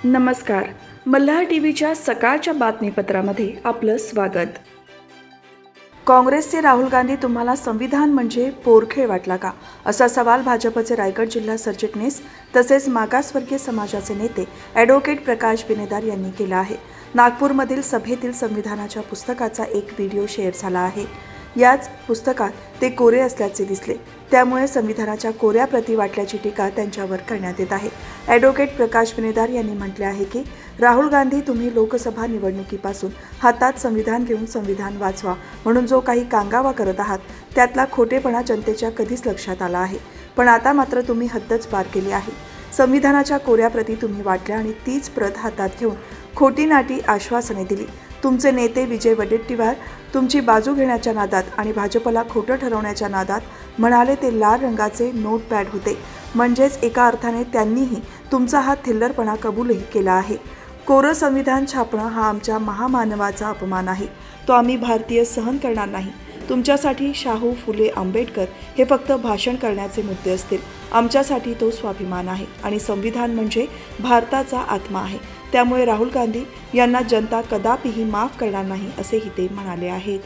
नमस्कार. मल्हार टीव्हीच्या सकाळच्या बातमीपत्रामध्ये आपलं स्वागत. काँग्रेसचे राहुल गांधी तुम्हाला संविधान म्हणजे पोरखेळ वाटला का, असा सवाल भाजपचे रायगड जिल्हा सरचिटणीस तसेच मागासवर्गीय समाजाचे नेते ॲडव्होकेट प्रकाश बिनेदार यांनी केला आहे. नागपूरमधील सभेतील संविधानाच्या पुस्तकाचा एक व्हिडिओ शेअर झाला आहे. याच पुस्तकात ते कोरे असल्याचे दिसले, त्यामुळे संविधानाच्या कोऱ्या प्रती वाटल्याची टीका त्यांच्यावर करण्यात येत आहे. ॲडव्होकेट प्रकाश बिनेदार यांनी म्हटले आहे की राहुल गांधी, तुम्ही लोकसभा निवडणुकीपासून हातात संविधान घेऊन संविधान वाचवा म्हणून जो काही कांगावा करत आहात त्यातला खोटेपणा जनतेच्या कधीच लक्षात आला आहे. पण आता मात्र तुम्ही हद्दच पार केली आहे. संविधानाच्या कोऱ्या प्रती तुम्ही वाटल्या आणि तीच प्रत हातात घेऊन खोटी नाटी आश्वासने दिली. तुमचे नेते विजय वडेट्टीवार तुमची बाजू घेण्याच्या नादात आणि भाजपला खोटं ठरवण्याच्या नादात म्हणाले ते लाल रंगाचे नोटपॅड होते. म्हणजेच एका अर्थाने त्यांनीही तुमचा हा थिल्लरपणा कबूलही केला आहे. कोरं संविधान छापणं हा आमच्या महामानवाचा अपमान आहे. तो आम्ही भारतीय सहन करणार नाही. तुमच्यासाठी शाहू, फुले, आंबेडकर हे फक्त भाषण करण्याचे मुद्दे असतील. आमच्यासाठी तो स्वाभिमान आहे आणि संविधान म्हणजे भारताचा आत्मा आहे. त्यामुळे राहुल गांधी यांना जनता कदापिही माफ करणार नाही, असेही ते म्हणाले आहेत.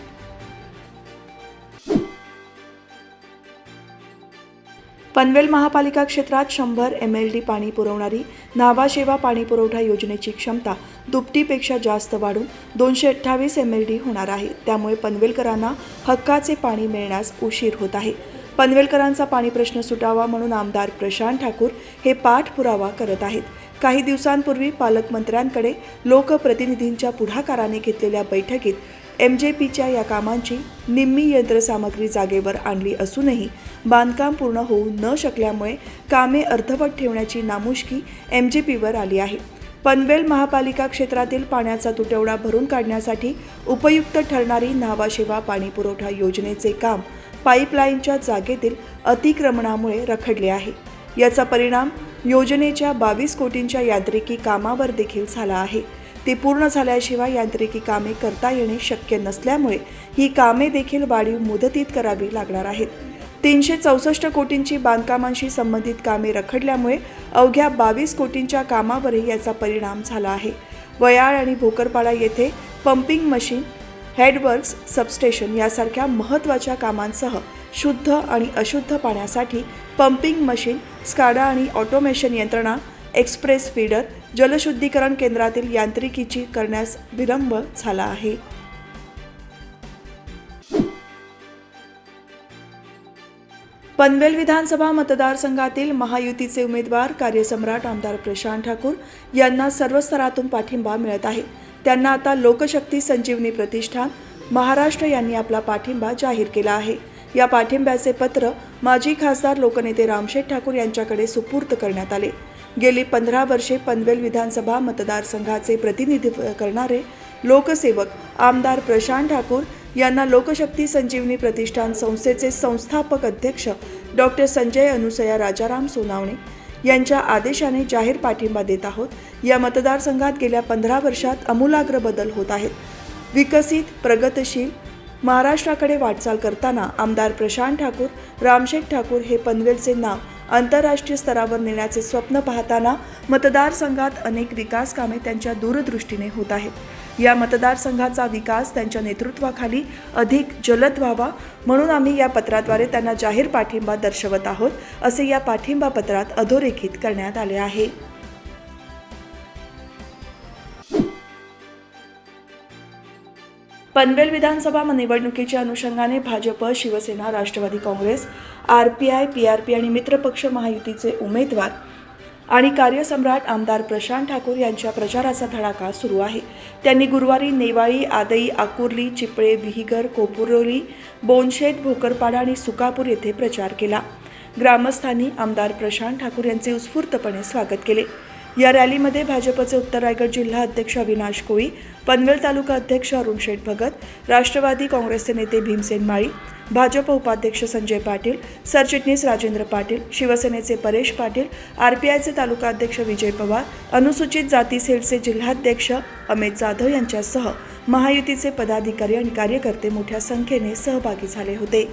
पनवेल महापालिका क्षेत्रात 100 MLD पाणी पुरवणारी न्हावा पाणी पुरवठा योजनेची क्षमता दुपटीपेक्षा जास्त वाढून 228 MLD होणार आहे. त्यामुळे पनवेलकरांना हक्काचे पाणी मिळण्यास उशीर होत आहे. पनवेलकरांचा पाणी प्रश्न सुटावा म्हणून आमदार प्रशांत ठाकूर हे पाठपुरावा करत आहेत. काही दिवसांपूर्वी पालकमंत्र्यांकडे लोकप्रतिनिधींच्या पुढाकाराने घेतलेल्या बैठकीत MJPच्या या कामांची निम्मी यंत्रसामग्री जागेवर आणली असूनही बांधकाम पूर्ण होऊ न शकल्यामुळे कामे अर्धवट ठेवण्याची नामुष्की MJPवर आली आहे. पनवेल महापालिका क्षेत्रातील पाण्याचा तुटवडा भरून काढण्यासाठी उपयुक्त ठरणारी न्हावा पाणी पुरवठा योजनेचे काम पाईपलाईनच्या जागेतील अतिक्रमणामुळे रखडले आहे. याचा परिणाम योजनेच्या 22 कोटींच्या यांत्रिकी कामावर देखील झाला आहे. ती पूर्ण झाल्याशिवाय यांत्रिकी कामे करता येणे शक्य नसल्यामुळे ही कामे देखील वाढीव मुदतीत करावी लागणार आहेत. 364 कोटींची बांधकामांशी संबंधित कामे रखडल्यामुळे अवघ्या 22 कोटींच्या कामावरही याचा परिणाम झाला आहे. वयाळ आणि भोकरपाडा येथे पंपिंग मशीन, हेडवर्क्स, सबस्टेशन यासारख्या महत्त्वाच्या कामांसह शुद्ध आणि अशुद्ध पाण्यासाठी पंपिंग मशीन, स्काडा आणि ऑटोमेशन यंत्रणा, एक्सप्रेस फीडर, जलशुद्धीकरण केंद्रातील यांत्रिकीची करण्यास विलंब झाला आहे. पनवेल विधानसभा मतदारसंघातील महायुतीचे उमेदवार कार्यसम्राट आमदार प्रशांत ठाकूर यांना सर्व स्तरातून पाठिंबा मिळत आहे. त्यांना आता लोकशक्ती संजीवनी प्रतिष्ठान महाराष्ट्र यांनी आपला पाठिंबा जाहीर केला आहे. या पाठिंब्याचे पत्र माजी खासदार लोकनेते रामशेठ ठाकूर यांच्याकडे सुपूर्द करण्यात आले. गेली 15 वर्षे पनवेल विधानसभा मतदारसंघाचे प्रतिनिधित्व करणारे लोकसेवक आमदार प्रशांत ठाकूर यांना लोकशक्ती संजीवनी प्रतिष्ठान संस्थेचे संस्थापक अध्यक्ष डॉक्टर संजय अनुसया राजाराम सोनावणे यांच्या आदेशाने जाहीर पाठिंबा देत आहोत. या मतदारसंघात गेल्या 15 वर्षात आमूलाग्र बदल होत आहेत. विकसित, प्रगतशील महाराष्ट्राकडे वाटचाल करताना आमदार प्रशांत ठाकूर, रामशेठ ठाकूर हे पनवेलचे नाव आंतरराष्ट्रीय स्तरावर नेण्याचे स्वप्न पाहताना मतदारसंघात अनेक विकास कामे त्यांच्या दूरदृष्टीने होत आहेत. या मतदारसंघाचा विकास त्यांच्या नेतृत्वाखाली अधिक जलद व्हावा म्हणून आम्ही या पत्राद्वारे त्यांना जाहीर पाठिंबा दर्शवत आहोत, असे या पाठिंबा पत्रात अधोरेखित करण्यात आले आहे. पनवेल विधानसभा निवडणुकीच्या अनुषंगाने भाजप, शिवसेना, राष्ट्रवादी काँग्रेस, RPI, PRP आणि मित्रपक्ष महायुतीचे उमेदवार आणि कार्यसम्राट आमदार प्रशांत ठाकूर यांच्या प्रचाराचा धडाका सुरू आहे. त्यांनी गुरुवारी नेवाळी, आदई, आकुर्ली, चिपळे, विहीगर, कोपुरोली, बोनशेत, भोकरपाडा आणि सुकापूर येथे प्रचार केला. ग्रामस्थांनी आमदार प्रशांत ठाकूर यांचे उत्स्फूर्तपणे स्वागत केले. या रॅलीमध्ये भाजपचे उत्तर रायगड जिल्हा अध्यक्ष अविनाश कोळी, पनवेल तालुका अध्यक्ष अरुण शेठ भगत, राष्ट्रवादी काँग्रेसचे नेते भीमसेन माळी, भाजप उपाध्यक्ष संजय पाटील, सरचिटणीस राजेंद्र पाटील, शिवसेनेचे परेश पाटील, RPIचे तालुका अध्यक्ष विजय पवार, अनुसूचित जाती सेलचे जिल्हाध्यक्ष अमित जाधव यांच्यासह महायुतीचे पदाधिकारी आणि कार्यकर्ते मोठ्या संख्येने सहभागी झाले होते.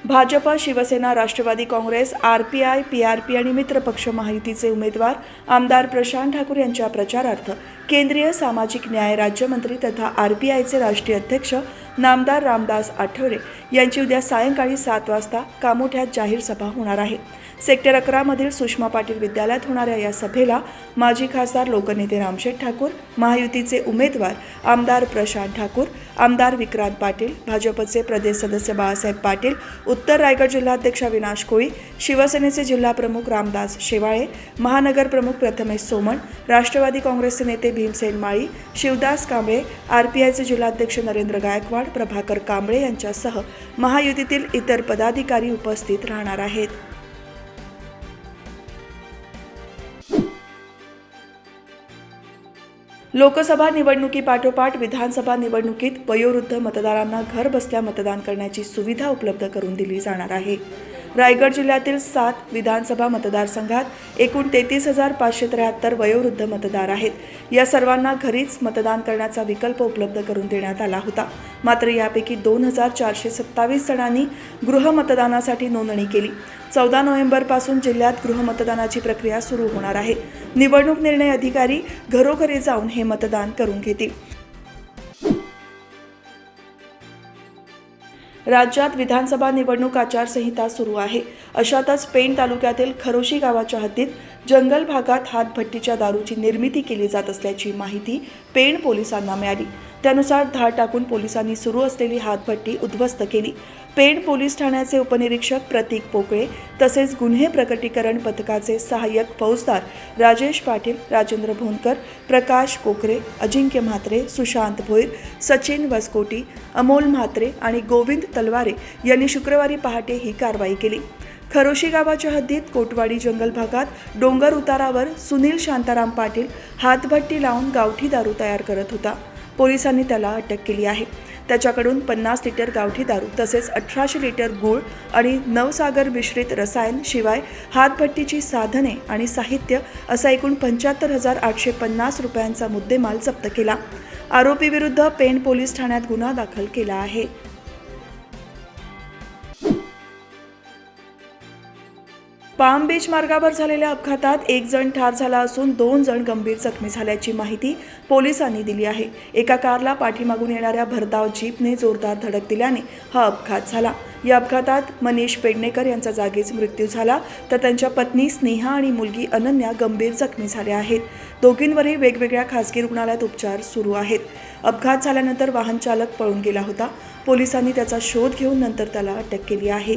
भाजप, शिवसेना, राष्ट्रवादी काँग्रेस, RPI, PRP आणि मित्रपक्ष महायुतीचे उमेदवार आमदार प्रशांत ठाकूर यांच्या प्रचारार्थ केंद्रीय सामाजिक न्याय राज्यमंत्री तथा RPIचे राष्ट्रीय अध्यक्ष नामदार रामदास आठवले यांची उद्या सायंकाळी 7 वाजता कामोठ्यात जाहीर सभा होणार आहे। सेक्टर 11 मधील सुषमा पाटील विद्यालयात होणाऱ्या या सभेला माजी खासदार लोकनेते रामशेठ ठाकूर, महायुतीचे उमेदवार आमदार प्रशांत ठाकूर, आमदार विक्रांत पाटील, भाजपचे प्रदेश सदस्य बाळासाहेब पाटील, उत्तर रायगड जिल्हाध्यक्ष अविनाश कोळी, शिवसेनेचे जिल्हाप्रमुख रामदास शेवाळे, महानगर प्रमुख प्रथमेश सोमण, राष्ट्रवादी काँग्रेसचे नेते भीमसेन माळी, शिवदास कांबळे, RPIचे जिल्हाध्यक्ष नरेंद्र गायकवाड, प्रभाकर कांबळे यांच्यासह महायुतीतील इतर पदाधिकारी उपस्थित राहणार आहेत। लोकसभा निवडणुकीपाठोपाठ विधानसभा निवडणुकीत वयोवृद्ध मतदारांना घरबसल्या मतदान करण्याची सुविधा उपलब्ध करून दिली जाणार आहे। रायगड जिल्ह्यातील 7 विधानसभा मतदारसंघात एकूण 33,573 वयोवृद्ध मतदार आहेत। या सर्वांना घरीच मतदान करण्याचा विकल्प उपलब्ध करून देण्यात आला होता। मात्र यापैकी 2,427 जणांनी गृहमतदानासाठी नोंदणी केली। 14 नोव्हेंबरपासून जिल्ह्यात गृहमतदानाची प्रक्रिया सुरू होणार आहे। निवडणूक निर्णय अधिकारी घरोघरी जाऊन हे मतदान करून घेतील। राज्यात विधानसभा निवडणूक आचारसंहिता सुरू आहे। अशातच पेण तालुक्यातील खरोशी गावाच्या हद्दीत जंगल भागात हातभट्टीच्या दारूची निर्मिती केली जात असल्याची माहिती पेण पोलिसांना मिळाली। त्यानुसार धाड टाकून पोलिसांनी सुरू असलेली हातभट्टी उद्ध्वस्त केली। पेण पोलीस ठाण्याचे उपनिरीक्षक प्रतीक पोकळे तसेच गुन्हे प्रकटीकरण पथकाचे सहाय्यक फौजदार राजेश पाटील, राजेंद्र भोनकर, प्रकाश कोकरे, अजिंक्य म्हात्रे, सुशांत भोईर, सचिन वसकोटी, अमोल म्हात्रे आणि गोविंद तलवारे यांनी शुक्रवारी पहाटे ही कारवाई केली। खरोशी गावाच्या हद्दीत कोटवाडी जंगल भागात डोंगर उतारावर सुनील शांताराम पाटील हातभट्टी लावून गावठी दारू तयार करत होता। पोलिसांनी त्याला अटक केली आहे। त्याच्याकडून 50 लिटर गावठी दारू तसेच 1800 लिटर गूळ आणि नवसागर मिश्रित रसायन शिवाय हातभट्टीची साधने आणि साहित्य असा एकूण 75,850 रुपयांचा मुद्देमाल जप्त केला। आरोपीविरुद्ध पेण पोलीस ठाण्यात गुन्हा दाखल केला आहे। पाम बीच मार्गावर झालेल्या अपघातात 1 जण ठार झाला असून 2 जण गंभीर जखमी झाल्याची माहिती पोलिसांनी दिली आहे। एका कारला पाठीमागून येणाऱ्या भरधाव जीपने जोरदार धडक दिल्याने हा अपघात झाला। या अपघातात मनीष पेडणेकर यांचा जागीच मृत्यू झाला तर त्यांच्या पत्नी स्नेहा आणि मुलगी अनन्या गंभीर जखमी झाल्या आहेत। दोघींवरही वेगवेगळ्या खासगी रुग्णालयात उपचार सुरू आहेत। अपघात झाल्यानंतर वाहन चालक पळून गेला होता। पोलिसांनी त्याचा शोध घेऊन नंतर त्याला अटक केली आहे।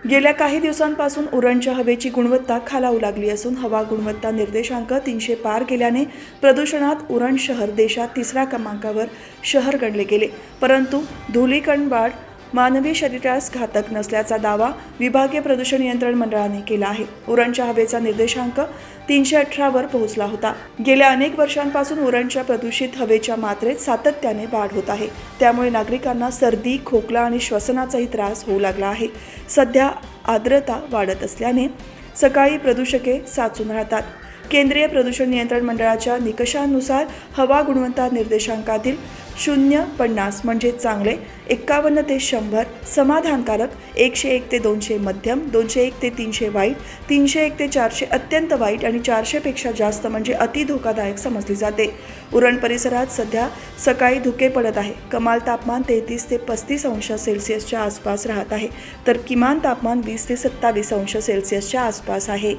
गेल्या काही दिवसांपासून उरणच्या हवेची गुणवत्ता खालावू लागली असून हवा गुणवत्ता निर्देशांक 300 पार गेल्याने प्रदूषणात उरण शहर देशात 3ऱ्या क्रमांकावर शहर गणले गेले। परंतु धुलीकण वाढ मानवी शरीरास घातक नसल्याचा दावा विभागीय प्रदूषण नियंत्रण मंडळाने केला आहे। उरणच्या हवेचा निर्देशांक 318 वर पोहोचला होता। गेल्या अनेक वर्षांपासून उरणच्या प्रदूषित हवेच्या मात्रेत सातत्याने वाढ होत आहे। त्यामुळे नागरिकांना सर्दी, खोकला आणि श्वसनाचाही त्रास होऊ लागला आहे। सध्या आर्द्रता वाढत असल्याने सकाळी प्रदूषके साचून राहतात। केंद्रीय प्रदूषण नियंत्रण मंडळाच्या निकषांनुसार हवा गुणवत्ता निर्देशांकातील 0-50 म्हणजे चांगले, 51 ते 100 समाधानकारक, 101 ते 200 मध्यम, 201 ते 300 वाईट, 301 ते 400 अत्यंत वाईट आणि 400 पेक्षा जास्त म्हणजे अति धोकादायक समजली जाते। उरण परिसरात सध्या सकाळी धुके पडत आहे। कमाल तापमान 33 ते 35 अंश सेल्सिअसच्या आसपास राहत आहे तर किमान तापमान 20 ते 27 अंश सेल्सिअसच्या आसपास आहे।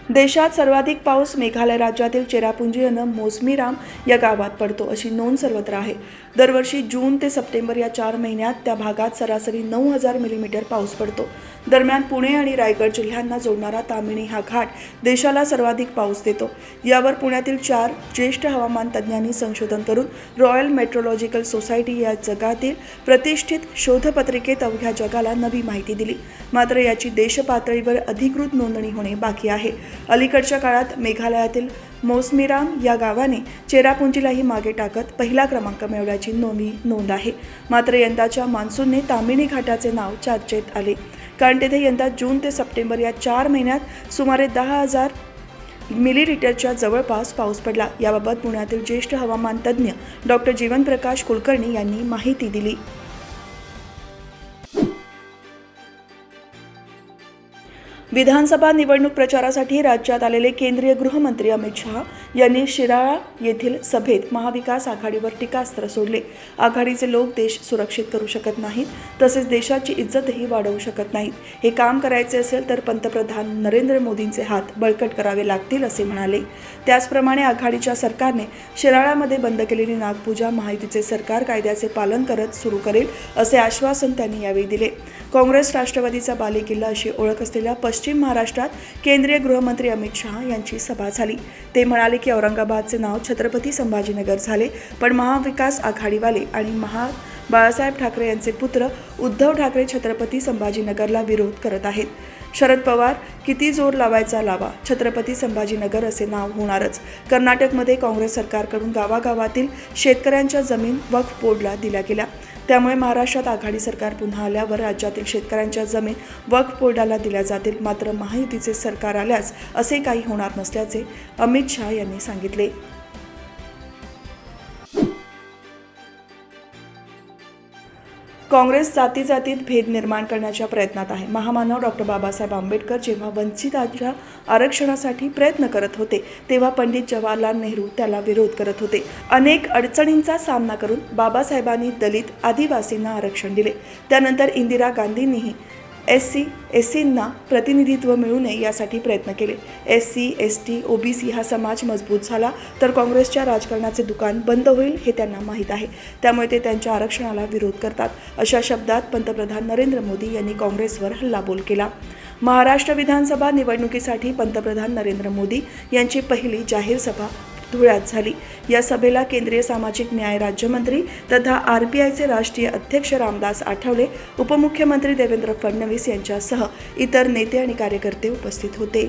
देशात सर्वाधिक पाऊस मेघालय राज्यातील चेरापुंजी अन मोसमीराम या गावात पडतो अशी नोंद सर्वत्र आहे। दरवर्षी जून ते सप्टेंबर या 4 महिन्यात त्या भागात सरासरी 9,000 मिलीमीटर पाऊस पडतो। दरम्यान पुणे आणि रायगड जिल्ह्यांना जोडणारा तामिणी हा घाट देशाला सर्वाधिक पाऊस देतो। यावर पुण्यातील 4 ज्येष्ठ हवामान तज्ज्ञांनी संशोधन करून रॉयल मेट्रोलॉजिकल सोसायटी या जगातील प्रतिष्ठित शोधपत्रिकेत अवघ्या जगाला नवी माहिती दिली। मात्र याची देशपातळीवर अधिकृत नोंदणी होणे बाकी आहे। अलीकडच्या काळात मेघालयातील मोसमीराम या गावाने चेरापुंजीलाही मागे टाकत पहिला क्रमांक मिळवल्याची नोंद आहे। मात्र यंदाच्या मान्सूनने तामिणी घाटाचे नाव चर्चेत आले, कारण तेथे यंदा जून ते सप्टेंबर या 4 महिन्यात सुमारे 10,000 मिलीमीटरच्या जवळपास पाऊस पडला। याबाबत पुण्यातील ज्येष्ठ हवामान तज्ज्ञ डॉक्टर जीवनप्रकाश कुलकर्णी यांनी माहिती दिली। विधानसभा निवडणूक प्रचारासाठी राज्यात आलेले केंद्रीय गृहमंत्री अमित शहा यांनी शिराळा येथील सभेत महाविकास आघाडीवर टीकास्त्र सोडले। आघाडीचे लोक देश सुरक्षित करू शकत नाहीत, तसेच देशाची इज्जतही वाढवू शकत नाहीत। हे काम करायचे असेल तर पंतप्रधान नरेंद्र मोदींचे हात बळकट करावे लागतील असे म्हणाले। त्याचप्रमाणे आघाडीच्या सरकारने शिराळ्यामध्ये बंद केलेली नागपूजा महायुतीचे सरकार कायद्याचे पालन करत सुरू करेल असे आश्वासन त्यांनी यावेळी दिले। काँग्रेस राष्ट्रवादीचा बालेकिल्ला अशी ओळख असलेल्या पश्चिम महाराष्ट्रात केंद्रीय गृहमंत्री अमित शहा यांची सभा झाली। ते म्हणाले की औरंगाबादचे नाव छत्रपती संभाजीनगर झाले, पण महाविकास आघाडीवाले आणि बाळासाहेब ठाकरे यांचे पुत्र उद्धव ठाकरे छत्रपती संभाजीनगरला विरोध करत आहेत। शरद पवार किती जोर लावायचा लावा, छत्रपती संभाजीनगर असे नाव होणारच। कर्नाटकमध्ये काँग्रेस सरकारकडून गावागावातील शेतकऱ्यांच्या जमीन वक्फ बोर्डला दिल्या गेल्या, त्यामुळे महाराष्ट्रात आघाडी सरकार पुन्हा आल्यावर राज्यातील शेतकऱ्यांच्या जमीन वक्फ बोर्डाला दिल्या जातील। मात्र महायुतीचे सरकार आल्यास असे काही होणार नसल्याचे अमित शहा यांनी सांगितले। काँग्रेस जातीजातीत भेद निर्माण करण्याच्या प्रयत्नात आहे। महामानव डॉक्टर बाबासाहेब आंबेडकर जेव्हा वंचितांच्या आरक्षणासाठी प्रयत्न करत होते, तेव्हा पंडित जवाहरलाल नेहरू त्याला विरोध करत होते। अनेक अडचणींचा सामना करून बाबासाहेबांनी दलित आदिवासींना आरक्षण दिले। त्यानंतर इंदिरा गांधींनीही SC/SCंना प्रतिनिधित्व मिळू नये यासाठी प्रयत्न केले। SC, ST, OBC हा समाज मजबूत झाला तर काँग्रेसच्या राजकारणाचे दुकान बंद होईल हे त्यांना माहीत आहे, त्यामुळे ते त्यांच्या आरक्षणाला विरोध करतात। अशा शब्दात पंतप्रधान नरेंद्र मोदी यांनी काँग्रेसवर हल्लाबोल केला। महाराष्ट्र विधानसभा निवडणुकीसाठी पंतप्रधान नरेंद्र मोदी यांची पहिली जाहीर सभा धुळ्यात झाली। या सभेला केंद्रीय सामाजिक न्याय राज्यमंत्री तथा RPIचे राष्ट्रीय अध्यक्ष रामदास आठवले, उपमुख्यमंत्री देवेंद्र फडणवीस यांच्यासह इतर नेते आणि कार्यकर्ते उपस्थित होते।